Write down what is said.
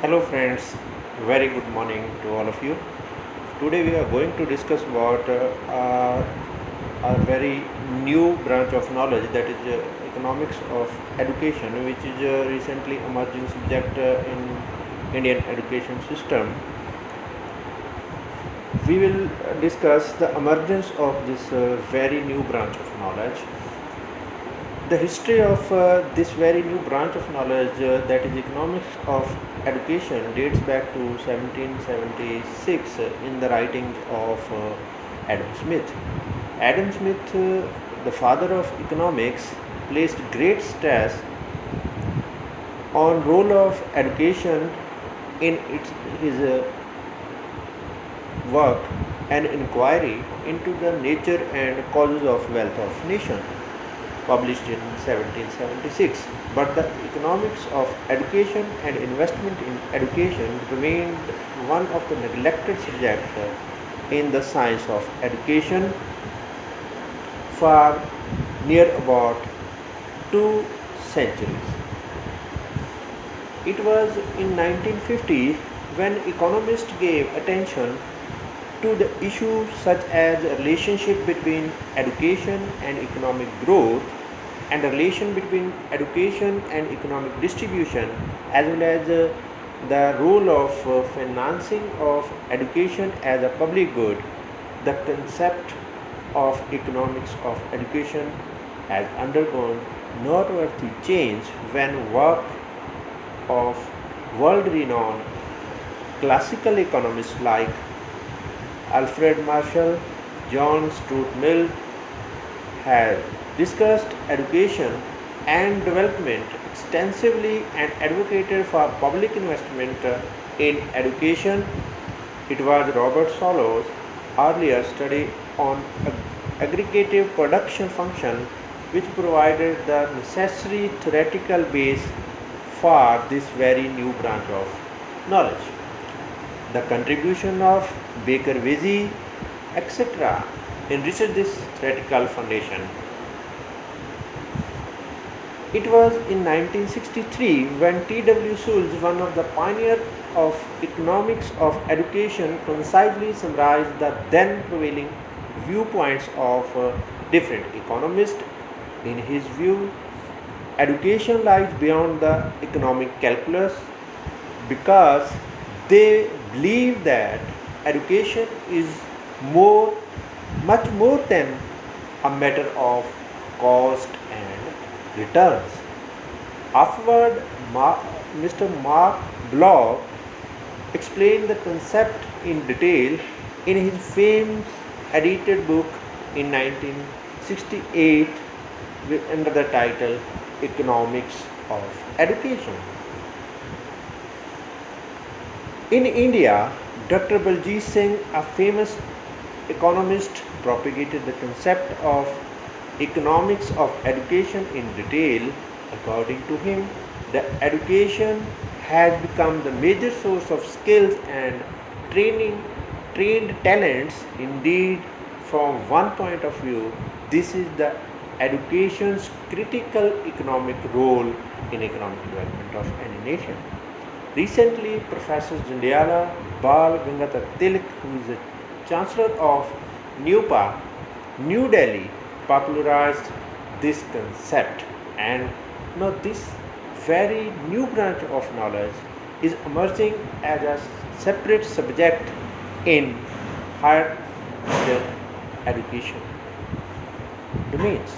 Hello friends, very good morning to all of you. Today we are going to discuss about a very new branch of knowledge, that is economics of education, which is a recently emerging subject in Indian education system. We will discuss the emergence of this very new branch of knowledge. The history of this very new branch of knowledge, that is economics of education, dates back to 1776 in the writings of Adam Smith. Adam Smith, the father of economics, placed great stress on role of education in his work and inquiry into the nature and causes of wealth of nation, published in 1776. But the economics of education and investment in education remained one of the neglected subjects in the science of education for near about 2 centuries. It was in 1950 when economists gave attention to the issues such as a relationship between education and economic growth, and the relation between education and economic distribution, as well as the role of financing of education as a public good. The concept of economics of education has undergone noteworthy change when work of world renowned classical economists like Alfred Marshall, John Stuart Mill have discussed education and development extensively and advocated for public investment in education. It was Robert Solo's earlier study on aggregative production function which provided the necessary theoretical base for this very new branch of knowledge. The contribution of Baker Vesey, etc., enriched this theoretical foundation. It was in 1963 when T.W. Schulz, one of the pioneers of economics of education, concisely summarized the then prevailing viewpoints of different economists. In his view, education lies beyond the economic calculus because they believe that education is more, much more than a matter of cost and returns. Afterward, Mr. Mark Bloch explained the concept in detail in his famous edited book in 1968 under the title Economics of Education. In India, Dr. Baljit Singh, a famous economist, propagated the concept of economics of education in detail. According to him, the education has become the major source of skills and trained talents. Indeed, from one point of view, this is the education's critical economic role in economic development of any nation. Recently, Professor Jandiala Bal Gangadhar Tilak, who is the Chancellor of NUPA, New Delhi, popularized this concept, and now this very new branch of knowledge is emerging as a separate subject in higher education domains.